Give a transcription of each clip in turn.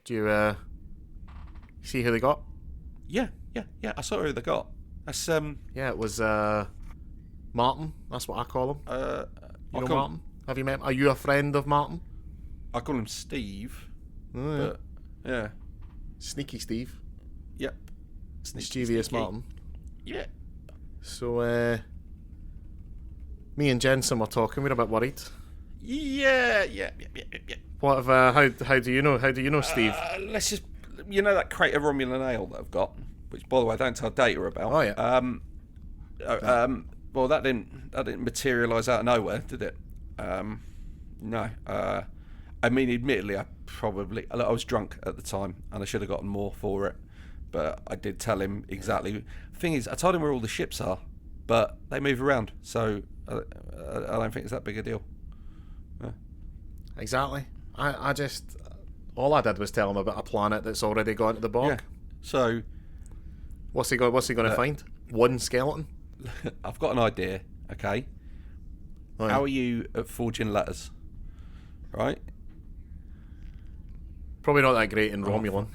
Do you see who they got? Yeah. I saw who they got. That's Yeah, it was Martin. That's what I call him. You know Martin? Have you met him? Are you a friend of Martin? I call him Steve. Oh, yeah. But yeah. Sneaky Steve. Yep. Mischievous Martin. Yeah. So me and Jensen were talking. We're a bit worried. Yeah. What have how do you know? How do you know Steve? Let's just that crate of Romulan ale that I've got, which by the way I don't tell Data about. Oh yeah. Well, that didn't materialise out of nowhere, did it? No. I mean, admittedly, I was drunk at the time, and I should have gotten more for it. But I did tell him exactly. The thing is, I told him where all the ships are, but they move around, so I don't think it's that big a deal. Yeah. Exactly. I just all I did was tell him about a planet that's already gone to the bog. Yeah. So, what's he going to find? One skeleton. I've got an idea. Okay. Oh, yeah. How are you at forging letters? Right. Probably not that great in Romulan.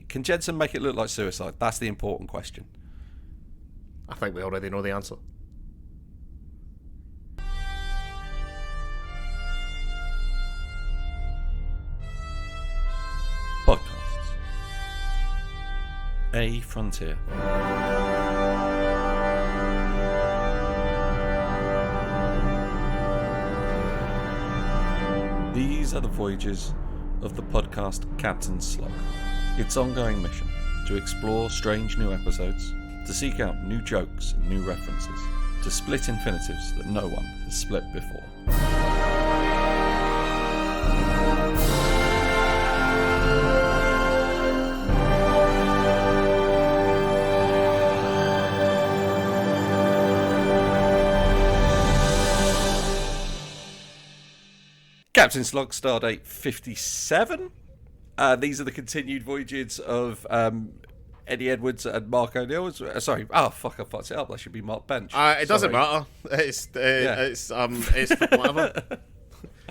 Can Jensen make it look like suicide? That's the important question. I think we already know the answer. Podcasts. A Frontier. These are the voyages of the podcast Captain Slug. Its ongoing mission to explore strange new episodes, to seek out new jokes and new references, to split infinitives that no one has split before. Captain Slug, Stardate 57. These are the continued voyages of Eddie Edwards and Mark O'Neill. Sorry, I fucked it up. That should be Mark Bench. It doesn't matter. It's whatever.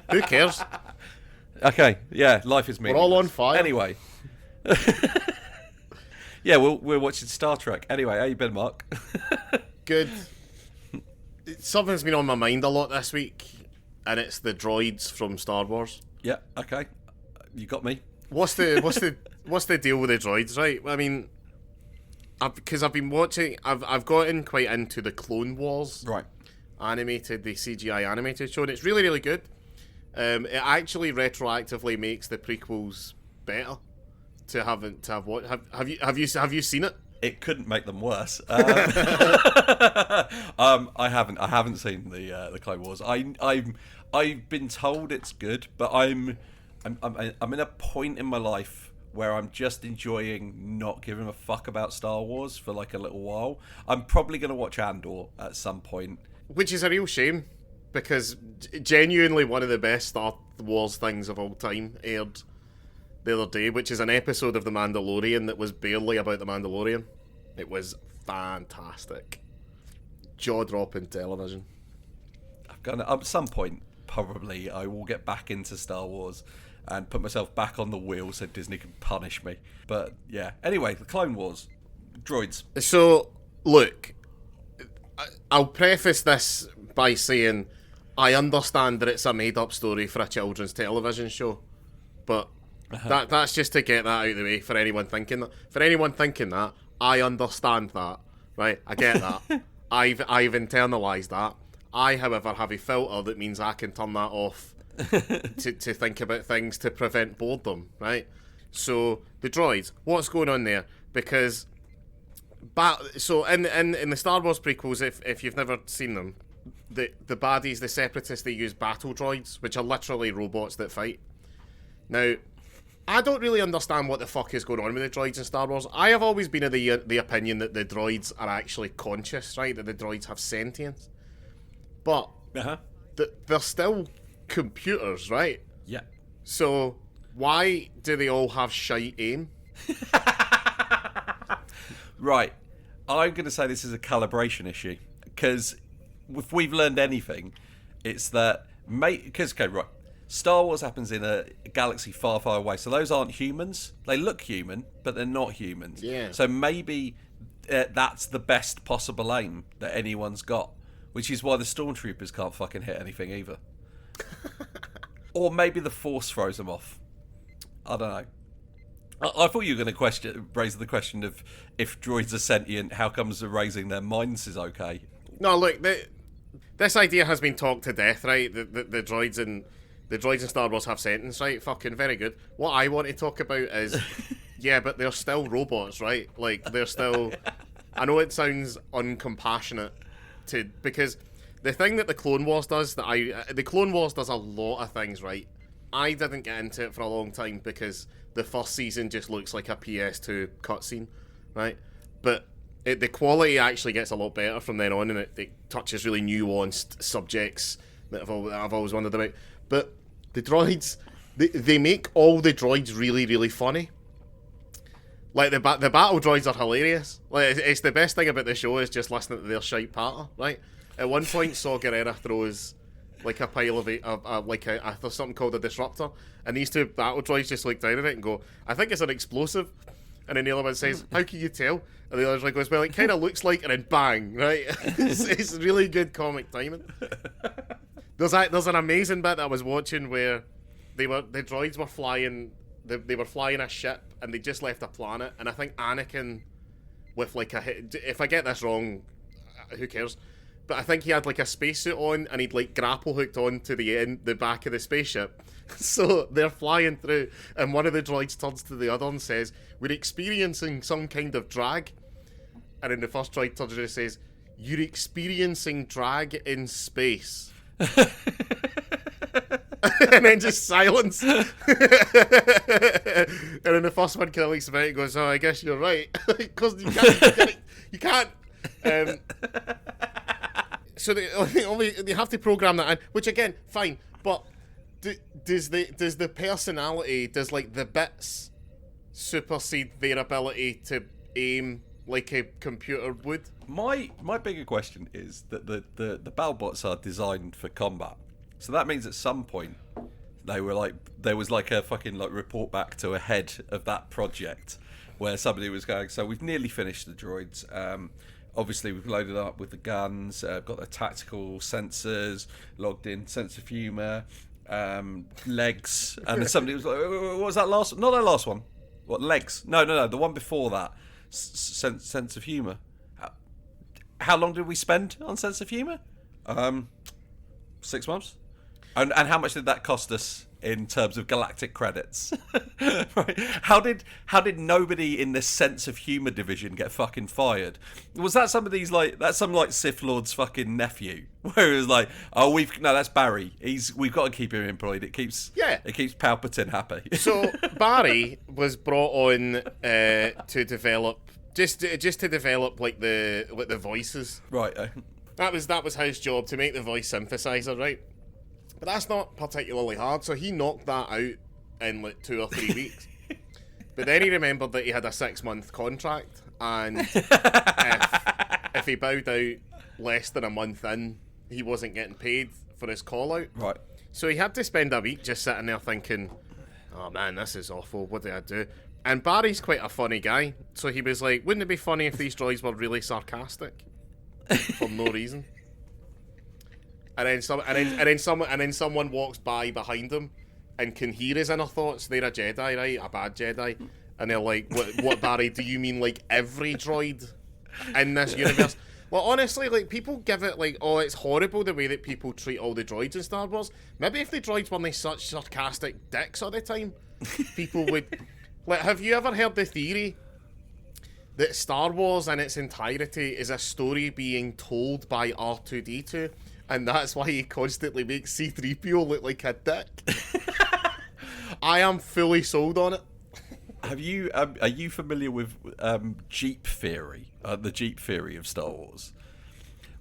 Who cares? Okay, yeah, life is meaningless. We're all on fire. Anyway. Yeah, we're watching Star Trek. Anyway, how you been, Mark? Good. Something's been on my mind a lot this week, and it's the droids from Star Wars. Yeah, okay. You got me. What's the deal with the droids, right? I mean, because I've been watching, I've gotten quite into the Clone Wars, right? Animated, the CGI animated show, and it's really, really good. It actually retroactively makes the prequels better. Have you seen it? It couldn't make them worse. I haven't seen the Clone Wars. I've been told it's good, but I'm in a point in my life where I'm just enjoying not giving a fuck about Star Wars for like a little while. I'm probably going to watch Andor at some point. Which is a real shame, because genuinely one of the best Star Wars things of all time aired the other day, which is an episode of The Mandalorian that was barely about The Mandalorian. It was fantastic. Jaw-dropping television. At some point, probably, I will get back into Star Wars and put myself back on the wheel so Disney can punish me. But, yeah. Anyway, the Clone Wars. Droids. So, look, I'll preface this by saying I understand that it's a made-up story for a children's television show, but that's just to get that out of the way for anyone thinking that. For anyone thinking that, I understand that, right? I get that. I've internalised that. I, however, have a filter that means I can turn that off to think about things to prevent boredom, right? So, the droids, what's going on there? Because, in the Star Wars prequels, if you've never seen them, the baddies, the separatists, they use battle droids, which are literally robots that fight. Now, I don't really understand what the fuck is going on with the droids in Star Wars. I have always been of the opinion that the droids are actually conscious, right? That the droids have sentience. But they're still computers, right? Yeah. So why do they all have shite aim? Right. I'm going to say this is a calibration issue, because if we've learned anything, it's that... Star Wars happens in a galaxy far, far away. So those aren't humans. They look human, but they're not humans. Yeah. So maybe that's the best possible aim that anyone's got, which is why the stormtroopers can't fucking hit anything either. Or maybe the Force throws them off. I don't know. I thought you were going to raise the question of if droids are sentient, how comes raising their minds is okay? No, look, this idea has been talked to death, right? The droids in Star Wars have sentience, right? Fucking very good. What I want to talk about is, yeah, but they're still robots, right? Like, they're still... I know it sounds uncompassionate because the thing that the Clone Wars does, the Clone Wars does a lot of things, right? I didn't get into it for a long time because the first season just looks like a PS2 cutscene, right? But the quality actually gets a lot better from then on, and it touches really nuanced subjects that I've always wondered about. But the droids, they make all the droids really, really funny. Like, the battle droids are hilarious. Like, it's the best thing about the show is just listening to their shite patter, right? At one point, Saw Gerrera throws like a pile of there's something called a disruptor, and these two battle droids just look down at it and go, "I think it's an explosive." And then the other one says, "How can you tell?" And the other one goes, "Well, it kind of looks like," and then bang, right? It's really good comic timing. There's an amazing bit that I was watching where the droids were flying. They were flying a ship and they just left a planet, and I think Anakin with like if I get this wrong, who cares? But I think he had like a spacesuit on and he'd like grapple hooked onto the back of the spaceship. So they're flying through and one of the droids turns to the other and says, "We're experiencing some kind of drag." And then the first droid turns and says, "You're experiencing drag in space." And then just silence. And then the first one kind of looks about it and goes, "Oh, I guess you're right." Because you can't. So they have to program that in, which again, fine. But does the personality, does like the bits supersede their ability to aim like a computer would? My bigger question is that the BattleBots are designed for combat. So that means at some point there was like a fucking like report back to a head of that project where somebody was going, "So we've nearly finished the droids. Obviously we've loaded up with the guns, got the tactical sensors, logged in sense of humour, legs." And then somebody was like, "What was that last? Not that last one. What, legs? No, the one before that. Sense of humour. How long did we spend on sense of humour? 6 months. And how much did that cost us in terms of galactic credits?" Right? How did nobody in the sense of humour division get fucking fired? Was that somebody's that's some Sith Lord's fucking nephew? Where it was like, "Oh, that's Barry. We've got to keep him employed. It keeps Palpatine happy." So Barry was brought on to develop just to develop like the voices. Right. That was his job, to make the voice synthesizer, right? But that's not particularly hard, so he knocked that out in like 2 or 3 weeks. But then he remembered that he had a 6-month contract, and if he bowed out less than a month in, he wasn't getting paid for his call out. Right. So he had to spend a week just sitting there thinking, "Oh man, this is awful, what do I do?" And Barry's quite a funny guy, so he was like, "Wouldn't it be funny if these droids were really sarcastic?" For no reason. And then someone walks by behind him and can hear his inner thoughts. They're a Jedi, right? A bad Jedi. And they're like, what Barry, do you mean like every droid in this universe? Well, honestly, like, people give it like, "Oh, it's horrible the way that people treat all the droids in Star Wars." Maybe if the droids weren't such sarcastic dicks all the time, people would... Like, have you ever heard the theory that Star Wars in its entirety is a story being told by R2-D2? And that's why he constantly makes C-3PO look like a dick? I am fully sold on it. Are you familiar with Jeep theory? The Jeep theory of Star Wars,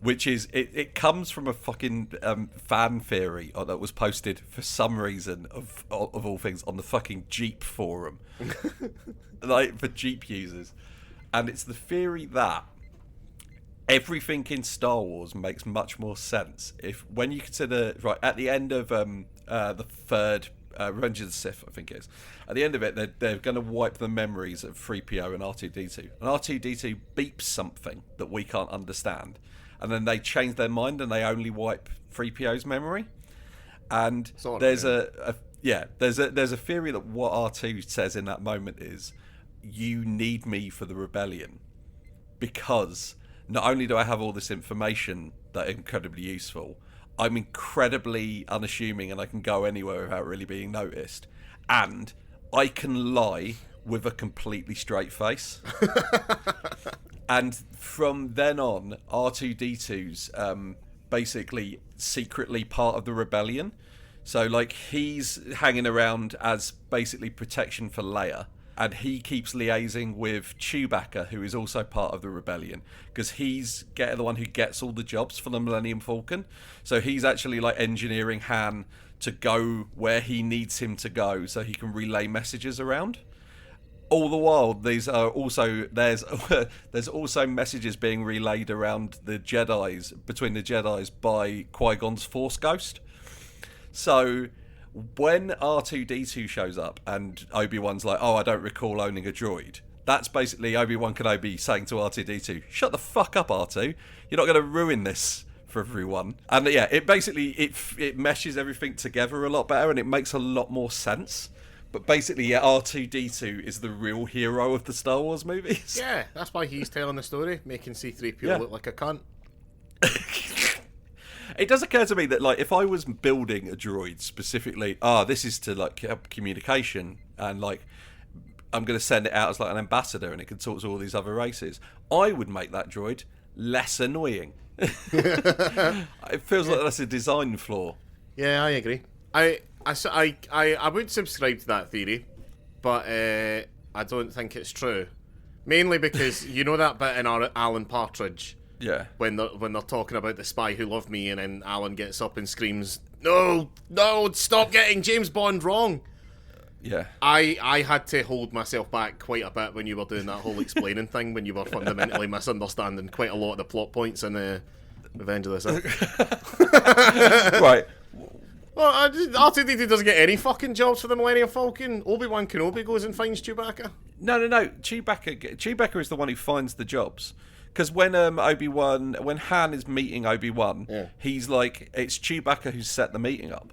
which is it comes from a fucking fan theory that was posted for some reason of all things on the fucking Jeep forum, like for Jeep users, and it's the theory that everything in Star Wars makes much more sense when you consider, right, at the end of the third Revenge of the Sith, I think it is, at the end of it, they're going to wipe the memories of 3PO and R2-D2. And R2-D2 beeps something that we can't understand. And then they change their mind and they only wipe 3PO's memory. And there's there's a theory that what R2 says in that moment is, you need me for the rebellion, because not only do I have all this information that is incredibly useful, I'm incredibly unassuming and I can go anywhere without really being noticed, and I can lie with a completely straight face. And from then on, R2-D2's basically secretly part of the rebellion. So, like, he's hanging around as basically protection for Leia, and he keeps liaising with Chewbacca, who is also part of the rebellion, because he's the one who gets all the jobs for the Millennium Falcon. So he's actually, like, engineering Han to go where he needs him to go so he can relay messages around. All the while, there's also messages being relayed around between the Jedis by Qui-Gon's Force Ghost. So when R2-D2 shows up and Obi-Wan's like, oh, I don't recall owning a droid, that's basically Obi-Wan Kenobi saying to R2-D2, shut the fuck up, R2. You're not going to ruin this for everyone. And yeah, it basically it meshes everything together a lot better and it makes a lot more sense. But basically, yeah, R2-D2 is the real hero of the Star Wars movies. Yeah, that's why he's telling the story, making C-3PO look like a cunt. It does occur to me that, like, if I was building a droid specifically, this is to, like, help communication, and, like, I'm going to send it out as, like, an ambassador and it can talk to all these other races, I would make that droid less annoying. It feels like that's a design flaw. Yeah, I agree. I would subscribe to that theory, but I don't think it's true. Mainly because you know that bit in Alan Partridge, when they're talking about the spy who loved me, and then Alan gets up and screams, "No, stop getting James Bond wrong." Yeah, I had to hold myself back quite a bit when you were doing that whole explaining thing, when you were fundamentally misunderstanding quite a lot of the plot points in Revenge of the Sith. Right. Well, R2-D2 doesn't get any fucking jobs for the Millennium Falcon. Obi-Wan Kenobi goes and finds Chewbacca. No. Chewbacca is the one who finds the jobs. Because when Han is meeting Obi-Wan, he's like, it's Chewbacca who's set the meeting up.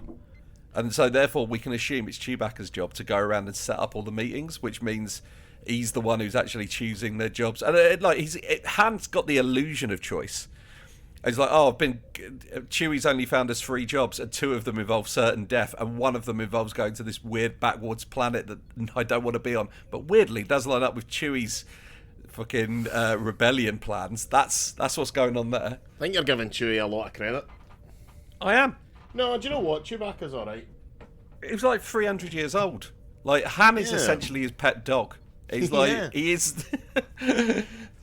And so therefore we can assume it's Chewbacca's job to go around and set up all the meetings, which means he's the one who's actually choosing their jobs. And Han's got the illusion of choice. He's like, Chewie's only found us 3 jobs, and 2 of them involve certain death, and 1 of them involves going to this weird backwards planet that I don't want to be on. But weirdly, does line up with Chewie's fucking rebellion plans. That's what's going on there. I think you're giving Chewie a lot of credit. I am. No, do you know what? Chewbacca's alright. He was like 300 years old. Like, Han is essentially his pet dog. He's like, he is...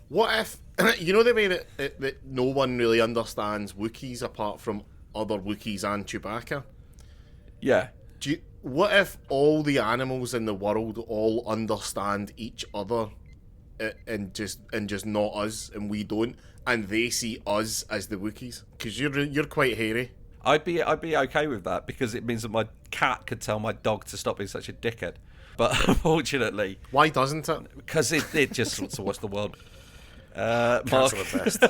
What if... You know the way that no one really understands Wookiees apart from other Wookiees and Chewbacca? Yeah. What if all the animals in the world all understand each other and just not us, and we don't, and they see us as the Wookiees? Because you're quite hairy. I'd be okay with that, because it means that my cat could tell my dog to stop being such a dickhead. But unfortunately... Why doesn't it? Because it just wants to watch the world. Cats are the best.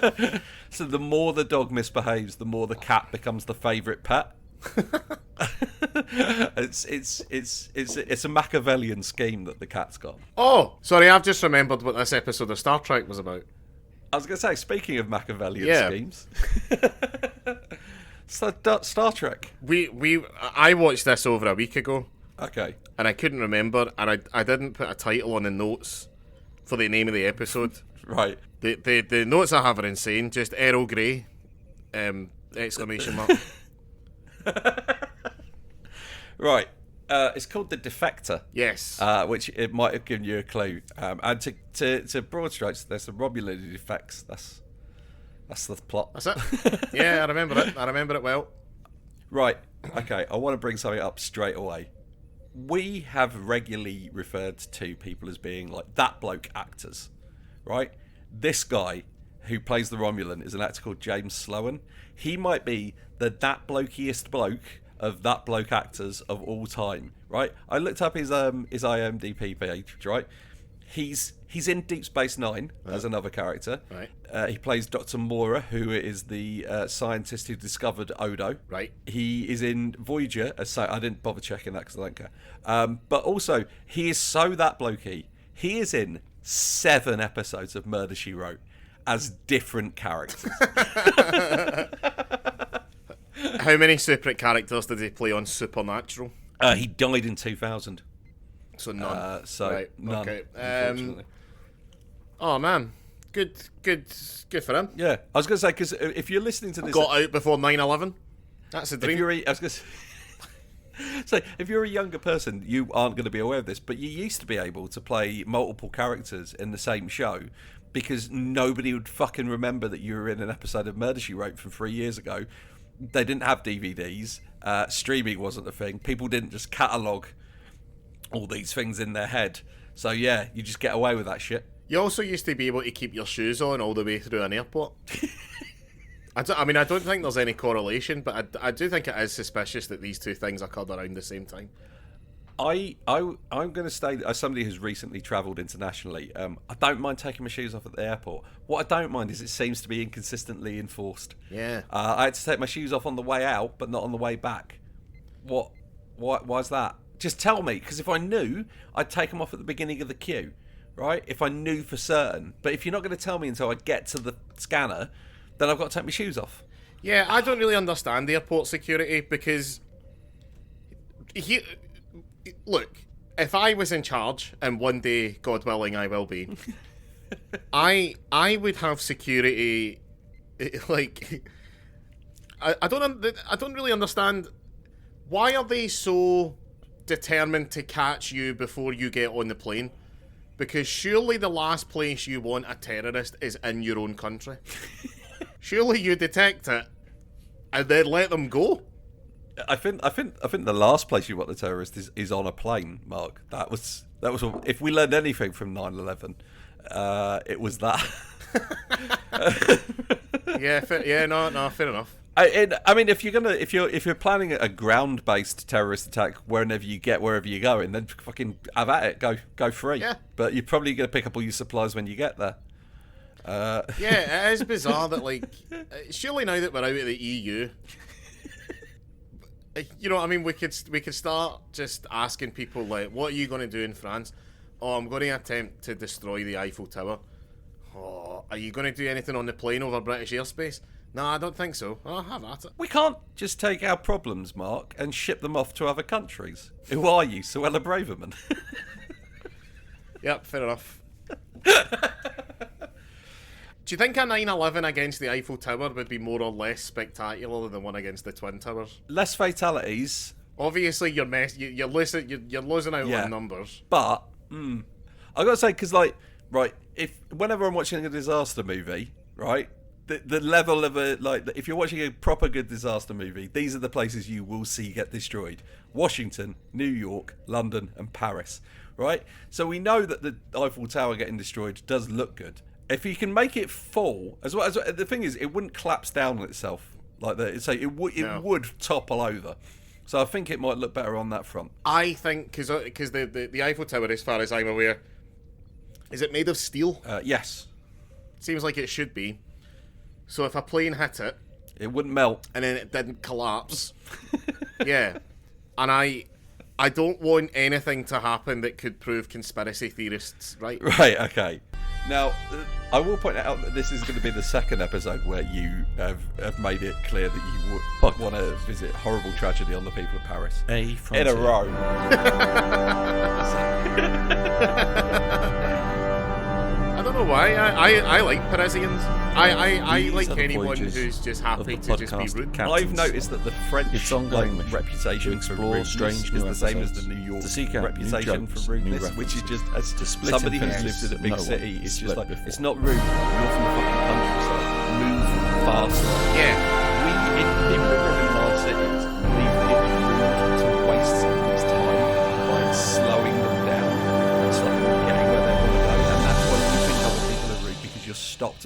So the more the dog misbehaves, the more the cat becomes the favourite pet. It's a Machiavellian scheme that the cat's got. Oh, sorry, I've just remembered what this episode of Star Trek was about. I was going to say, speaking of Machiavellian schemes, Star Trek. I watched this over a week ago. Okay. And I couldn't remember, and I didn't put a title on the notes for the name of the episode. Right. The notes I have are insane. Just Earl Grey, exclamation mark. Right. It's called The Defector. Yes. Which it might have given you a clue. And to broad strokes, there's the Romulan defects. That's the plot. That's it. Yeah, I remember it. I remember it well. Right. Okay. I want to bring something up straight away. We have regularly referred to people as being like that bloke actors, right? This guy who plays the Romulan, is an actor called James Sloan. He might be that blokiest bloke of that bloke actors of all time, right? I looked up his IMDb page, right? He's in Deep Space Nine as another character. Right. He plays Dr. Mora, who is the scientist who discovered Odo. Right. He is in Voyager. I didn't bother checking that because I don't care. But also, he is so that blokey. He is in 7 episodes of Murder, She Wrote as different characters. How many separate characters did he play on Supernatural? He died in 2000. So none. Right, none. Okay. Unfortunately. Oh man, good for him. Yeah, I was going to say, because if you're listening to this, Got out before 9/11. That's a dream. I was going to say, if you're a younger person, you aren't going to be aware of this, but you used to be able to play multiple characters in the same show because nobody would fucking remember that you were in an episode of Murder, She Wrote from 3 years ago. They didn't have DVDs. Streaming wasn't a thing. People didn't just catalogue all these things in their head. So yeah, you just get away with that shit. You also used to be able to keep your shoes on all the way through an airport. I don't think there's any correlation, but I do think it is suspicious that these two things occurred around the same time. I'm going to say, as somebody who's recently travelled internationally, I don't mind taking my shoes off at the airport. What I don't mind is it seems to be inconsistently enforced. Yeah. I had to take my shoes off on the way out, but not on the way back. Why's that? Just tell me, because if I knew, I'd take them off at the beginning of the queue, right? If I knew for certain. But if you're not going to tell me until I get to the scanner, then I've got to take my shoes off. Yeah, I don't really understand airport security because... Look, if I was in charge, and one day, God willing, I will be, I would have security, like... I don't really understand... Why are they so determined to catch you before you get on the plane? Because surely the last place you want a terrorist is in your own country. Surely you detect it and then let them go. I think the last place you want the terrorist is on a plane, Mark. That was if we learned anything from 9/11, it was that. No, fair enough. I mean, if you're planning a ground-based terrorist attack wherever you're going, then fucking have at it, go free. Yeah. But you're probably going to pick up all your supplies when you get there. Yeah, it is bizarre that, like, surely now that we're out of the EU, you know what I mean, we could start just asking people, like, what are you going to do in France? Oh, I'm going to attempt to destroy the Eiffel Tower. Oh, are you going to do anything on the plane over British airspace? No, I don't think so. Oh, have at it. We can't just take our problems, Mark, and ship them off to other countries. Who are you, Suella Braverman? Yep, fair enough. Do you think a 9/11 against the Eiffel Tower would be more or less spectacular than one against the Twin Towers? Less fatalities. Obviously, you're losing out on numbers. But I gotta say, because whenever I'm watching a disaster movie, right, the level of if you're watching a proper good disaster movie, these are the places you will see get destroyed: Washington, New York, London, and Paris. Right, so we know that the Eiffel Tower getting destroyed does look good. If you can make it fall, as well as the thing is, it wouldn't collapse down on itself like that. So it would topple over. So I think it might look better on that front. I think because the Eiffel Tower, as far as I'm aware, is it made of steel? Yes. Seems like it should be. So if a plane hit it, it wouldn't melt, and then it didn't collapse. Yeah, and I don't want anything to happen that could prove conspiracy theorists right. Right. Okay. Now, I will point out that this is going to be the second episode where you have made it clear that you would want to visit horrible tragedy on the people of Paris. In a row. I don't know why. I like Parisians. I like anyone who's just happy to just be rude. I've noticed that the French reputation for explore rudeness strange is new the same as the episodes, New York to seek out new reputation jokes, for rudeness, new which is just, as to split somebody who's infinities lived in a big no one city, it's just split like, before. it's not rude, you're from the fucking countryside, move faster. Yeah. People who live in large cities believe that it is rude to waste somebody's time by slowing them down and getting where they want to go, and that's why you think other people are rude, because you're stopped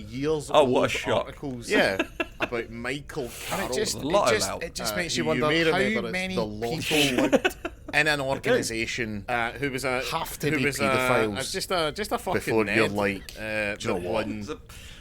years Oh, old what a shock. articles. Yeah. About Michael Carroll. And a lot allowed. it just makes who you wonder may how remember as many the Lost people in an organisation who was a have to who be was paedophiles just a fucking before Ned, you're like, do you know what?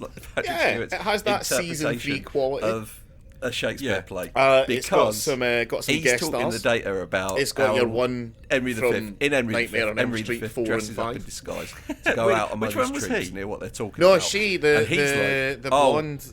like Patrick Yeah, Stewart's it has that season 3 interpretation quality. of a Shakespeare play. It's got some guest he's stars. talking the data about It's got how your one Henry V from in Henry Nightmare V. on Elm Henry Street V 4 and dresses up 5. in disguise to go out among which one the was troops he? near what they're talking No, about. she, And he's the like, blonde.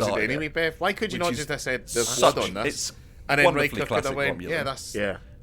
was it started anyway, Bev? Why could you Which not is just have said there's such- blood on this? it's And then wonderfully Riker could have classic went, Romulan. yeah, that's... Yeah.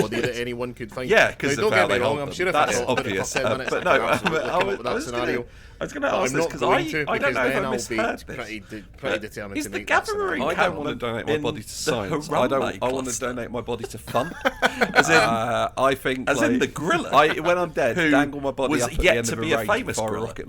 body that anyone could find. Yeah, 'cause now, of don't how get me they wrong. hold I'm them. sure if That's I thought about it obvious. for 10 minutes, But I no, could absolutely come up with that scenario. I was going to But ask I'm this not because going to, I don't know then if I I'll misheard be this. pretty determined Is to the make that gathering scenario. I don't want Cameron to donate my in body to the science. Harambe I want to cluster? donate my body to fun. As in, I think, as in the gorilla, when I'm dead, who dangle my body was up at yet the end to of be a rave famous and fire gorilla. a rocket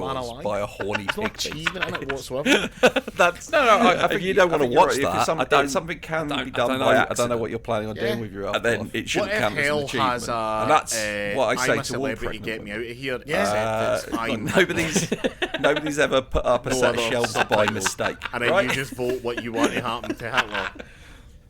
man dinosaurs alive. by a horny There's no pig beast. achievement in it whatsoever. That's No, I think you don't I want to think you're watch right. If that. some- I don't. if something can I be don't done know by by I don't know accident. what you're planning on doing with your And then alcohol. it What shouldn't if count as an hell achievement. has a... And that's what I say I'm a to all celebrity, pregnant get me out women. of here. Yes, Nobody's ever put up a No set of other shelves by subtitles. mistake. And then right? you just vote what you want to happen to Hitler.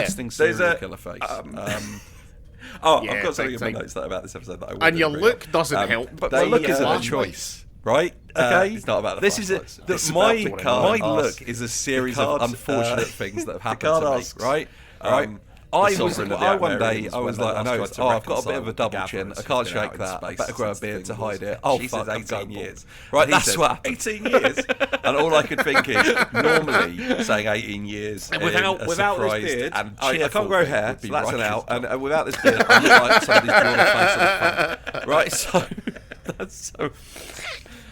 resting There's serial a- killer face. Oh, Yeah, I've got something big in my time. notes about this episode that I And wanted your to bring up. look doesn't help. but they, my look isn't a uh, choice, right? Okay, Okay, it's not about the this is flashlights. it. It's My about Picard look asks- is a series Picard, of unfortunate things that have happened Picard to me, asks, right? the sovereign of the One day Outmarians I was when like, they I know, last tried to I've got a bit reconcile of a with the double chin. gatherers I can't who've been shake out in that. I space better grow a since beard to the hide thing it. was- Oh she fuck, says I'm 18 going years. bald. Right, And he that's says, what happened. 18 years. And all I could think is, normally saying 18 years Without in a this surprised beard, and I can't cheerful grow thing hair, would be so that's an righteous. out. And without this beard, I look like somebody's drawn a face on the front. Right, so that's so.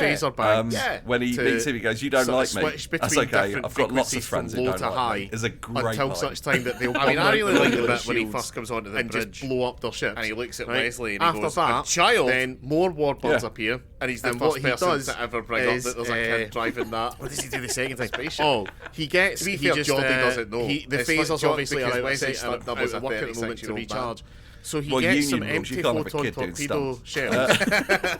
phaser bang. When he to meets him, he goes, "You don't sort like of me. switch That's between okay. different I've got lots of frequencies friends from who low don't to like high me." Is a great until line. such time that they'll I mean, I really like the bit when he shields first comes onto the and bridge just blow up their ships. and he looks at right? Wesley and he After goes, that, "A child?" Then more warbirds Yeah. appear, And he's the and first what he person does to ever bring up is, that there's a kid driving that. What does he do the second time? Spaceship. Oh, he gets. To be he fair, just Geordie doesn't know. The It's phasers like Geordie- obviously because are out Wesley of that was a work at the moment to 36-year-old recharge. So he Well, gets some union rules, you empty can't have a photon kid doing torpedo stunts. shells,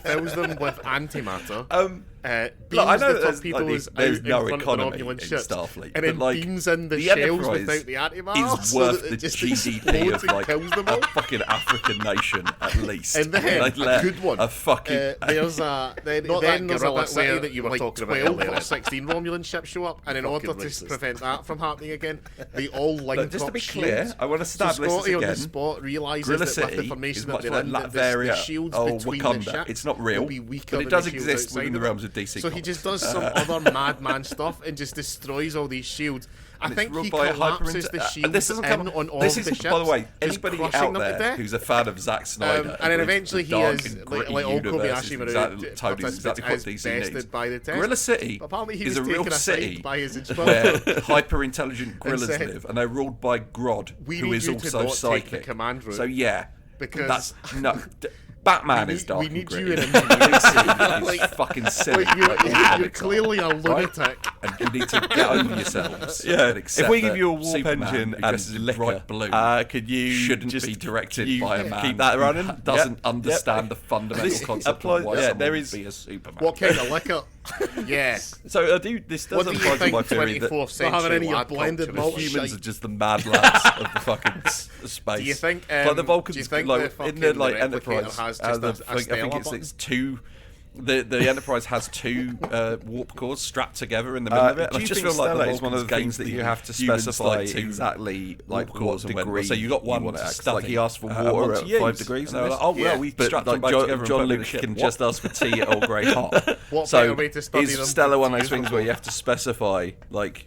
fills them with antimatter, beams Look, I know the that there's, torpedoes there's out no in front of the economy Romulan in ships, Starfleet, and then but, like, beams in the the shells Enterprise without the antimatter, is so worth that the it just GDP explodes of and like kills them a all. fucking African nation at least. And then They a let good one. a fucking there's a then Not then that there's a guerrilla bit city where that you were like talking about 12 earlier. or 16 Romulan ships show up, and in order to racist. prevent that from happening again, they all link Look, just to up be clear, shields. I want to So establish Scotty this on the again. spot realises Gorilla that with the City formation is that much they're like in, that Latveria the shields or between Wakanda. the ships It's not real, will be weaker but it than does the shields exist outside within the of realms it. of DC So he comics. just does some other madman stuff and just destroys all these shields. I And it's think ruled he by a collapses the shields this doesn't in come on all this of the is, ships. by the way, just anybody crushing out them to there death. who's a fan of Zack Snyder, And then agrees eventually the he dark is and like gritty all universe is Kobayashi exactly, Tony's exactly what as DC bested needs. by the test. Gorilla City But apparently he is was a real taken aside city by his where instructor. hyper-intelligent gorillas said, live, and they're ruled by Grodd, "We who need is you to also not take the psychic. command route, So yeah, because Batman we is need- dark we and need gritty. you in DC Like, is fucking silly. Like, like all you're comics are. clearly a lunatic. And you need to get over yourselves. Yeah, and accept if we give that you a warp Superman, engine who dresses and in liquor, bright blue, could you shouldn't just be directed you by a man keep that who running? doesn't Yep. understand Yep. the fundamental This concept applies- of why yeah, someone there would is- be a Superman. What kind of liquor? Yeah. So this does What do you apply to think my theory that 24th Not century having any of your lad blended culture malt is humans shite? are just the mad lads of the fucking space. Do you think, like the do Vulcans, you think like the in the fucking like replicator Enterprise, has I just a think Stella it's two. The Enterprise has two warp cores strapped together in the middle of it. do And I you just think feel like Stella the is one of Vulcans the gave things that the you have to humans, specify like, two exactly like what what degree So you got one you want it like he asked for what water to at use. 5 degrees, and they were like, this. oh well, Yeah. we But strapped them like both together and put John them in Luke a ship. can What? just ask for tea at Earl Grey hot. What So better way to study is them Stella one of to those use things them where for? you have to specify like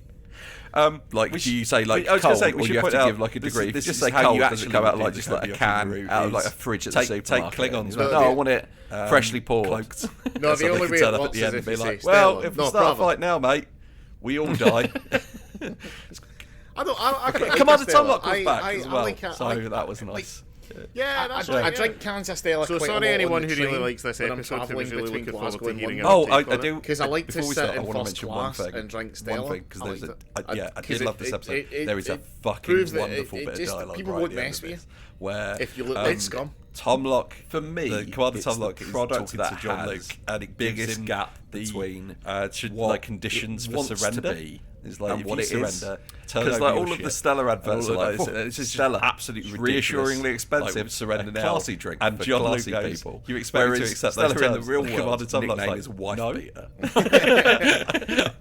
do you say like I was gonna cold, say, we or should you have point to out give like a this degree? is- If you this just is say how cold, you does it actually come out would like do just this, like how a you have to can route out of is like a fridge at the take supermarket? Klingons And he's with like, no, I it. want it freshly poured. Cloaked. No, the So they only can way turn it up at works the is end if and you be say like, Well, Stella. if we No, start a brother. fight now, mate, we all die. I quite like Commander a Stella. Tumlock was back as well, like a- so I like- that was nice. Yeah, that's I right. yeah. drink cans of Stella So quite a sorry lot anyone on the who really train likes this when I'm episode, who travelling was really between looking forward Glasgow to and hearing London. our Oh, take I on it. do. Because I like to Before we sit start, I in want to first mention class one thing. and drink Stella. One thing, because I there's liked a it. I did love this episode. There is a it fucking proves that wonderful it bit of just- dialogue. people right won't at the end mess of with this, where If you look like scum. Tom Locke, For me, the Commander it's Tom the Locke is product talking that to John has Luke, and it biggest gives him gap between should what like conditions it for wants to surrender be, is like and if what you it is. surrender, turn Because over like your all of the ship. Stellar And adverts all are of like, that- it's just Stellar, absolutely ridiculous, reassuringly expensive. like, surrender a now. classy drink And for John Luke classy goes, people. you expect me to Whereas accept Stellar those in the terms? real And world, Commander Tom Locke's nickname like, is wife no. beater.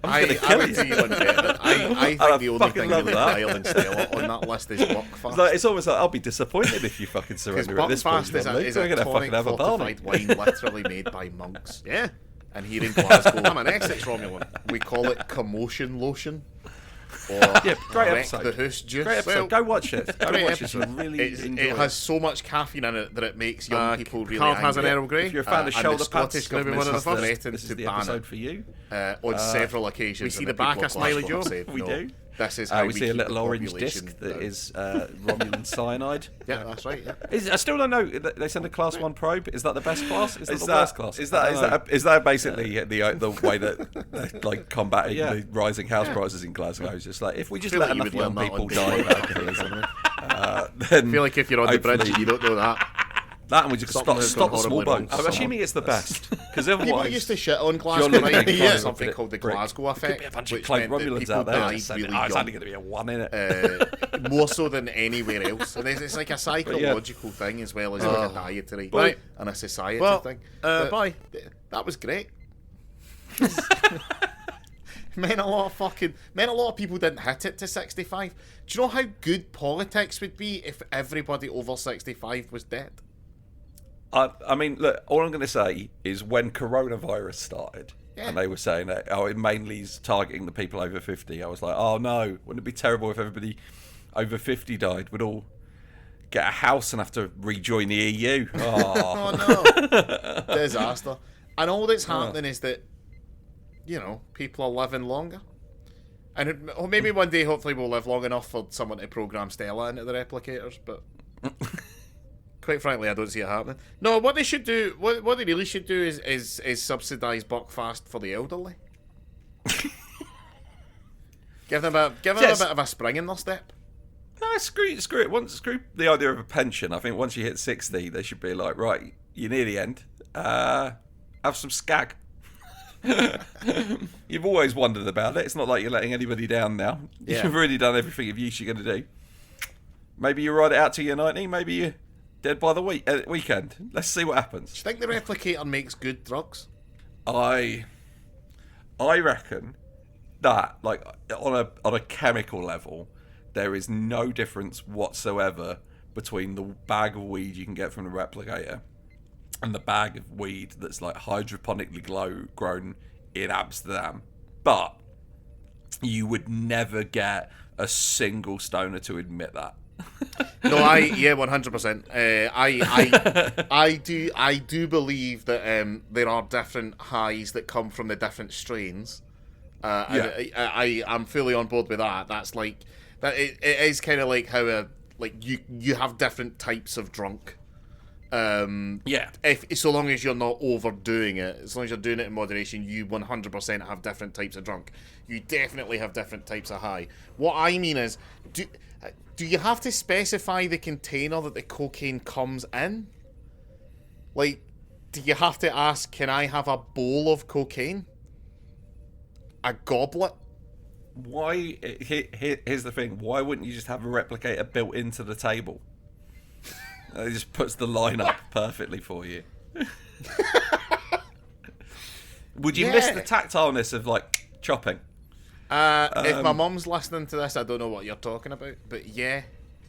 I would see one better. I think I the only fucking thing love really that. vile and Stella on that list is Buckfast. It's almost like I'll be disappointed if you fucking Because surrender at this point. Buckfast is John a, Luke. is We're a gonna tonic fucking have a barney. fortified wine literally made by monks. Yeah. And here in Glasgow, I'm an Essex Romulan. We call it commotion lotion. Or Yeah, great wreck episode. the hoose juice. Great episode. Well, Go watch it. Go great watch it. episode. You really enjoy It has so much caffeine in it that it makes young people really Carl has an angry. Earl Grey. If you're a fan of and shoulder the Scottish pads, government one of the has first. threatened this is to the ban episode it for you. on several occasions. we see and the people back of of Smiley Glasgow Joe. said, We no, do. This is how We see a keep little the orange population disc that down. is Romulan cyanide. Yeah, that's right. Yeah. I still don't know. They send a class 1 probe. Is that the best class? Is that Is the worst class? is that basically the way that they're, like combating Yeah. the rising house prices in Glasgow? It's just like if we just I feel let like you enough would young learn that people on day die of one. alcoholism, then I feel like if you're on the bridge and you don't know that. that and we just Something has stop the gone small horribly wrong boats. for I'm someone. assuming it's the best because People otherwise used to shit on Glasgow, Luke right? made They fun had of something it. called the Brick. Glasgow could effect, be a bunch of which cloned meant that Romulans people out there. died Just saying, really it's only young, going to be a 1 in it. more so than anywhere else. And it's like a psychological thing as well as like a dietary Right. and a society Well, thing. bye. That was great. meant a lot of people didn't hit it to 65. Do you know how good politics would be if everybody over 65 was dead? I mean, look, all I'm going to say is when coronavirus started, Yeah. and they were saying that, it mainly is targeting the people over 50, I was like, oh no, wouldn't it be terrible if everybody over 50 died? We'd all get a house and have to rejoin the EU. Oh. Oh no. Disaster. And all that's happening is that, people are living longer. And or maybe one day, hopefully, we'll live long enough for someone to program Stella into the replicators, but quite frankly, I don't see it happening. No, what they should do, what they really should do is subsidise Buckfast for the elderly. Give them a bit of a spring in their step. No, screw it. Screw the idea of a pension. I think once you hit 60, they should be like, right, you're near the end. Have some skag. You've always wondered about it. It's not like you're letting anybody down now. Yeah. You've already done everything of use you're going to do. Maybe you ride it out to your 90. Maybe you're dead by the weekend. Let's see what happens. Do you think the replicator makes good drugs? I reckon that, like, on a chemical level, there is no difference whatsoever between the bag of weed you can get from the replicator and the bag of weed that's like hydroponically grown in Amsterdam. But you would never get a single stoner to admit that. No, 100%. I do believe that there are different highs that come from the different strains. I'm fully on board with that. That's like that. It is kind of like how you have different types of drunk. If so long as you're not overdoing it, as long as you're doing it in moderation, you 100% have different types of drunk. You definitely have different types of high. What I mean is, do you have to specify the container that the cocaine comes in? Like, do you have to ask, can I have a bowl of cocaine? A goblet? Why? Here's the thing. Why wouldn't you just have a replicator built into the table? It just puts the line up perfectly for you. Would you miss the tactileness of, like, chopping? If my mum's listening to this, I don't know what you're talking about, but yeah,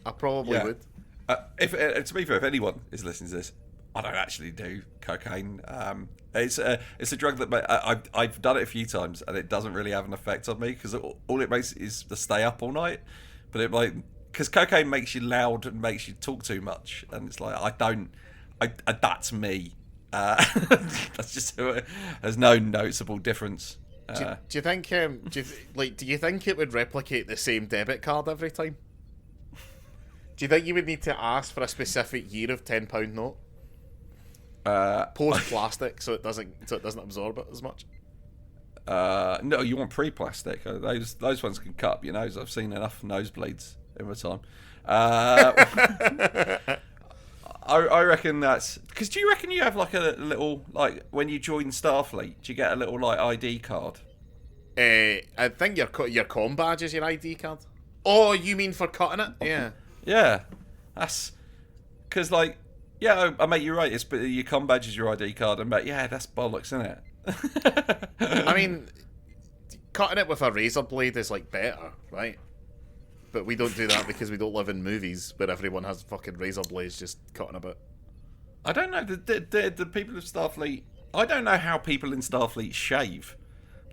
I probably would. To be fair, if anyone is listening to this, I don't actually do cocaine. It's a drug that I've done it a few times, and it doesn't really have an effect on me because all it makes is to stay up all night. But it because cocaine makes you loud and makes you talk too much, and it's like that's me. That's just there's no noticeable difference. Do you think do you think it would replicate the same debit card every time? Do you think you would need to ask for a specific year of £10 note? Post plastic, so it doesn't absorb it as much. No, you want pre-plastic. Those ones can cut up your nose. I've seen enough nosebleeds in my time. I reckon that's because. Do you reckon you have like a little, like, when you join Starfleet, do you get a little like ID card? I think your comm badge is your ID card. Oh, you mean for cutting it? Yeah. Yeah, that's because, like, yeah, I mate, you're right. But your comm badge is your ID card, and mate, yeah, that's bollocks, isn't it? I mean, cutting it with a razor blade is like better, right? But we don't do that because we don't live in movies where everyone has fucking razor blades just cutting about. I don't know the people of Starfleet. I don't know how people in Starfleet shave.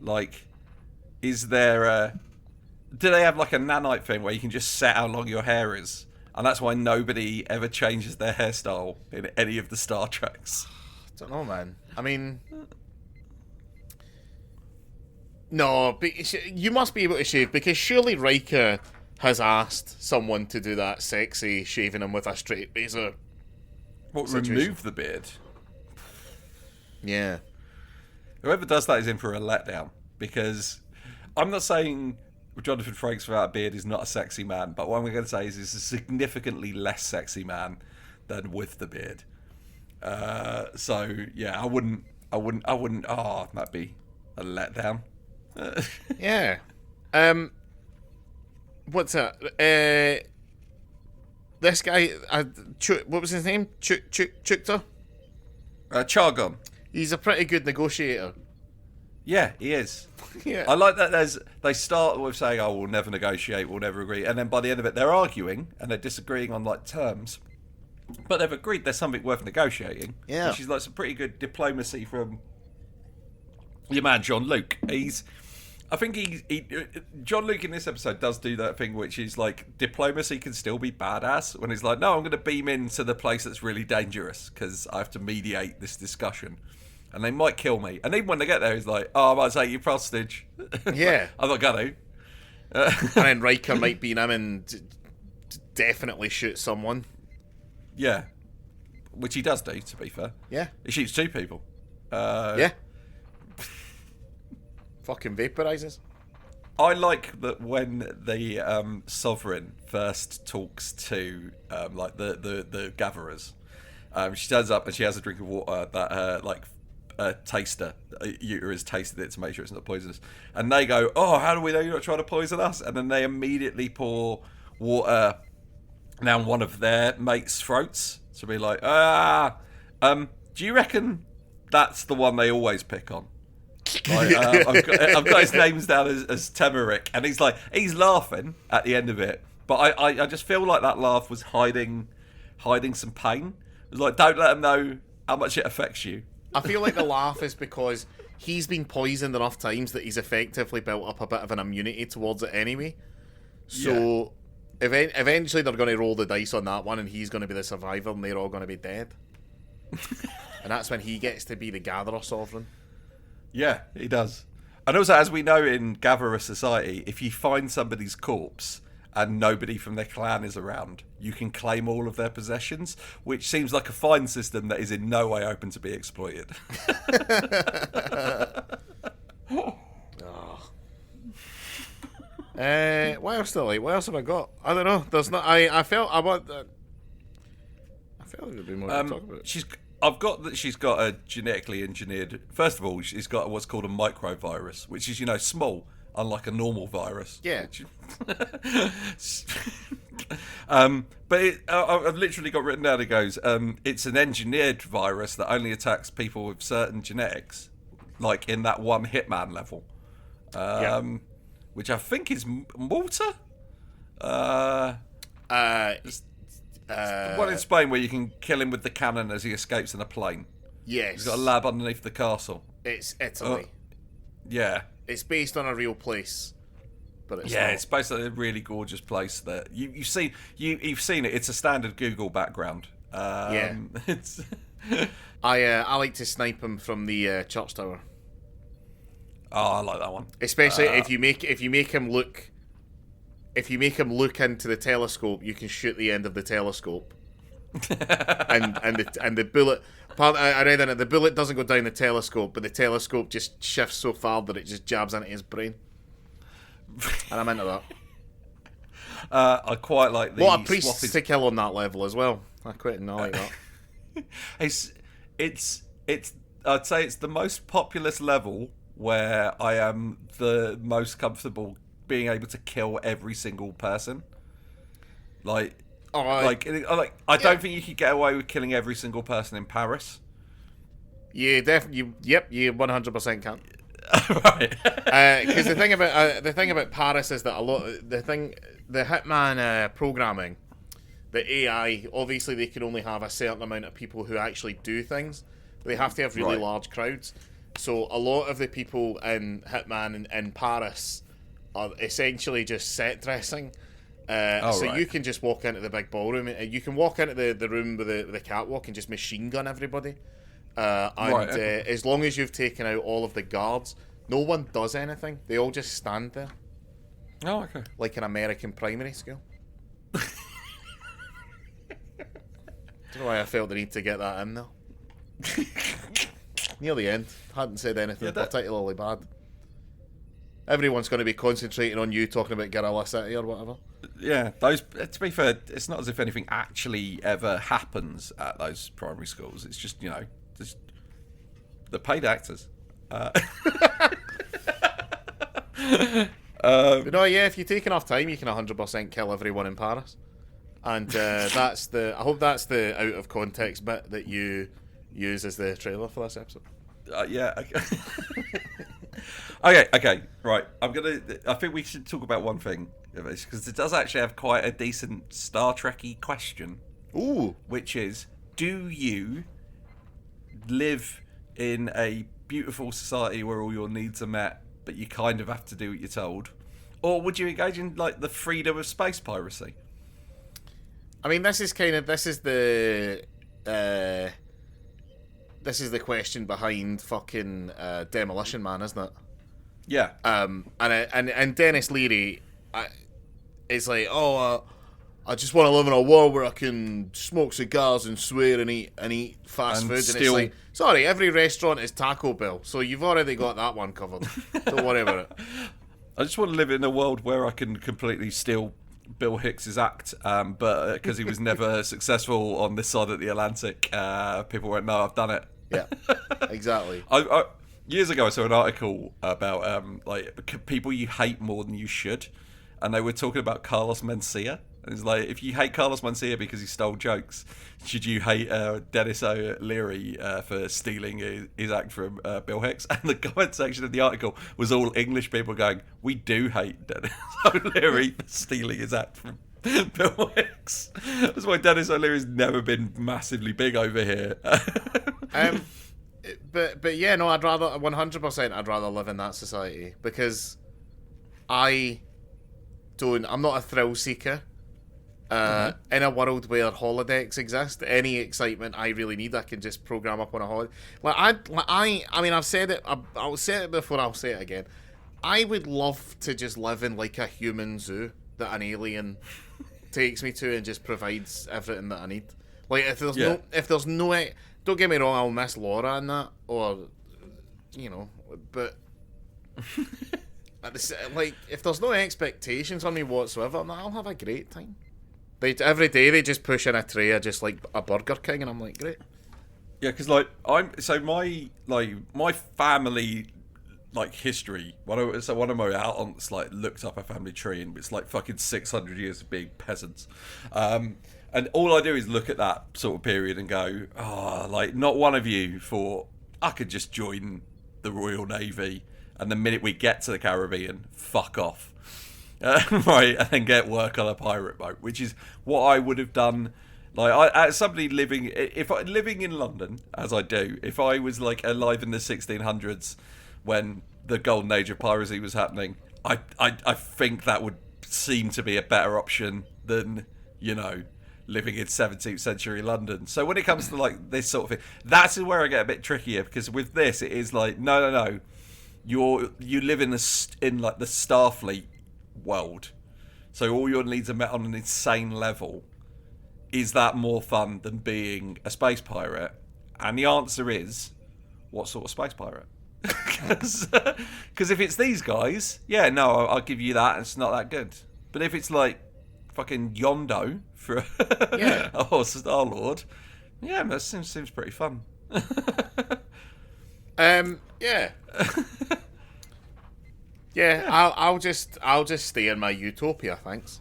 Like, is there do they have like a nanite thing where you can just set how long your hair is, and that's why nobody ever changes their hairstyle in any of the Star Treks? I don't know, man. I mean, no, but you must be able to shave because surely Riker has asked someone to do that sexy shaving him with a straight razor. What, situation. remove the beard? Yeah. Whoever does that is in for a letdown, because I'm not saying Jonathan Frakes without a beard is not a sexy man, but what I'm going to say is he's a significantly less sexy man than with the beard. So yeah, I wouldn't. Oh, that'd be a letdown. Yeah. What's that? This guy, what was his name? Chukta? Chargon. He's a pretty good negotiator. Yeah, he is. Yeah. I like that they start with saying, oh, we'll never negotiate, we'll never agree, and then by the end of it they're arguing and they're disagreeing on like terms, but they've agreed there's something worth negotiating. Yeah. Which is like some pretty good diplomacy from your man John Luke. I think John Luke in this episode does do that thing which is like, diplomacy can still be badass, when he's like, no, I'm going to beam into the place that's really dangerous because I have to mediate this discussion and they might kill me. And even when they get there, he's like, oh, I might take you hostage. Yeah. I'm not going to. And then Riker might beam him and definitely shoot someone. Yeah. Which he does do, to be fair. Yeah. He shoots two people. Yeah. Fucking vaporizes. I like that when the sovereign first talks to like the gatherers. She turns up and she has a drink of water that her taster, Yuta has tasted it to make sure it's not poisonous. And they go, "Oh, how do we know you're not trying to poison us?" And then they immediately pour water down one of their mates' throats to be like, do you reckon that's the one they always pick on? Like, I've got his names down as Temeric, and he's laughing at the end of it, but I just feel like that laugh was hiding some pain. It was like, don't let him know how much it affects you. I feel like the laugh is because he's been poisoned enough times that he's effectively built up a bit of an immunity towards it anyway. So eventually they're going to roll the dice on that one, and he's going to be the survivor, and they're all going to be dead. And that's when he gets to be the gatherer sovereign. Yeah, he does. And also, as we know in Gatherer society, if you find somebody's corpse and nobody from their clan is around, you can claim all of their possessions, which seems like a fine system that is in no way open to be exploited. What else do I like? What else have I got? I don't know. There's not. I felt I want. I felt there'd be more to talk about. I've got that she's got a genetically engineered. First of all, she's got what's called a microvirus, which is small, unlike a normal virus. Yeah. But I've literally got written down. It goes, it's an engineered virus that only attacks people with certain genetics, like in that one Hitman level. Which I think is Malta. The one in Spain where you can kill him with the cannon as he escapes in a plane. Yes. He's got a lab underneath the castle. It's Italy. Yeah. It's based on a real place, but it's yeah, not. it's basically a really gorgeous place that you've seen it. It's a standard Google background. It's. I like to snipe him from the church tower. Oh, I like that one. Especially if you make him look into the telescope, you can shoot the end of the telescope. and the bullet. I read in it, the bullet doesn't go down the telescope, but the telescope just shifts so far that it just jabs into his brain. And I'm into that. I quite like the. What a priest to kill on that level as well. I quite like that. It's. I'd say it's the most populous level where I am the most comfortable being able to kill every single person. I don't think you could get away with killing every single person in Paris. Yeah, definitely. You 100% can. Right. Because the thing about Paris is that the Hitman programming, the AI, obviously they can only have a certain amount of people who actually do things. They have to have really large crowds. So a lot of the people in Hitman in Paris are essentially just set dressing. You can just walk into the big ballroom. You can walk into the room with the catwalk and just machine gun everybody. As long as you've taken out all of the guards, no one does anything. They all just stand there. Oh, okay. Like an American primary school. Don't know why I felt the need to get that in there. Near the end, hadn't said anything particularly bad. Everyone's going to be concentrating on you talking about Guerrilla City or whatever. Yeah, those. To be fair, it's not as if anything actually ever happens at those primary schools. It's just just the paid actors. But no, yeah, if you take enough time, you can 100% kill everyone in Paris. And I hope that's the out of context bit that you use as the trailer for this episode. Yeah. Okay. Right. I think we should talk about one thing because it does actually have quite a decent Star Trek-y question. Ooh. Which is, do you live in a beautiful society where all your needs are met, but you kind of have to do what you're told, or would you engage in the freedom of space piracy? I mean, this is the question behind fucking Demolition Man, isn't it? Yeah. And Dennis Leary is like, I just want to live in a world where I can smoke cigars and swear and eat fast food. And it's like, sorry, every restaurant is Taco Bell, so you've already got that one covered. Don't worry about it. I just want to live in a world where I can completely steal Bill Hicks's act, but because he was never successful on this side of the Atlantic, people went, "No, I've done it." Yeah, exactly. Years ago, I saw an article about people you hate more than you should, and they were talking about Carlos Mencia. And it's like, if you hate Carlos Mencia because he stole jokes, should you hate Dennis O'Leary for stealing his act from Bill Hicks? And the comment section of the article was all English people going, "We do hate Dennis O'Leary for stealing his act from Bill Hicks." That's why Dennis O'Leary's never been massively big over here. But yeah, no, I'd rather 100%. I'd rather live in that society because I'm not a thrill seeker. In a world where holodecks exist, any excitement I really need, I can just program up on a holiday. I mean, I've said it. I'll say it before. I'll say it again. I would love to just live in like a human zoo that an alien takes me to and just provides everything that I need. Like if there's no, don't get me wrong, I'll miss Laura and that, or but like if there's no expectations on me whatsoever, I'll have a great time. Every day they just push in a tray of just like a Burger King, and I'm like, great. Yeah, because my family history. One of my aunts looked up a family tree, and it's like fucking 600 years of being peasants. And all I do is look at that sort of period and go, not one of you thought I could just join the Royal Navy, and the minute we get to the Caribbean, fuck off. Right, and then get work on a pirate boat, which is what I would have done. As somebody living in London, as I do, if I was alive in the 1600s when the golden age of piracy was happening, I think that would seem to be a better option than living in 17th century London. So when it comes to this sort of thing, that's where I get a bit trickier, because with this it is no, you live in the Starfleet world, so all your needs are met on an insane level. Is that more fun than being a space pirate? And the answer is, what sort of space pirate? Because if it's these guys, yeah, no, I'll give you that, it's not that good. But if it's like fucking Yondo for Star-Lord, yeah, that seems pretty fun. Yeah. Yeah, I'll just stay in my utopia, thanks.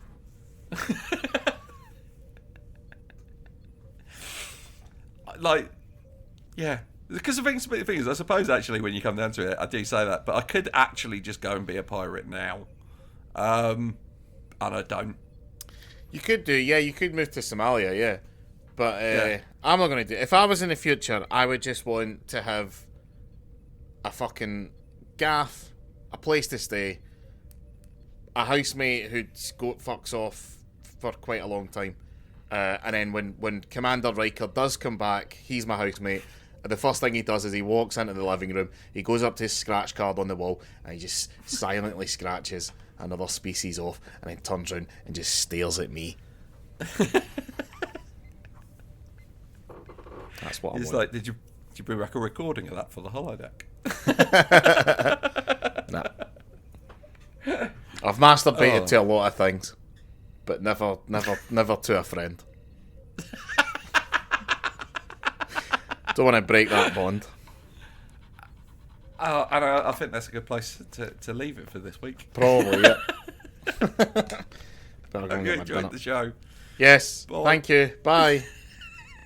Yeah, because the thing is, I suppose actually when you come down to it, I do say that, but I could actually just go and be a pirate now, and I don't. You could do, yeah. You could move to Somalia, yeah. But I'm not going to do it. If I was in the future, I would just want to have a fucking gaff, a place to stay, a housemate who fucks off for quite a long time, and then when Commander Riker does come back, he's my housemate. The first thing he does is he walks into the living room, he goes up to his scratch card on the wall, and he just silently scratches another species off, and then turns around and just stares at me. That's what I want. Did you bring back a recording of that for the holodeck? Nah. I've masturbated to a lot of things, but never to a friend. Don't want to break that bond. And I think that's a good place to leave it for this week. Probably, yeah. Have you enjoyed the show? Yes. Bye. Thank you. Bye.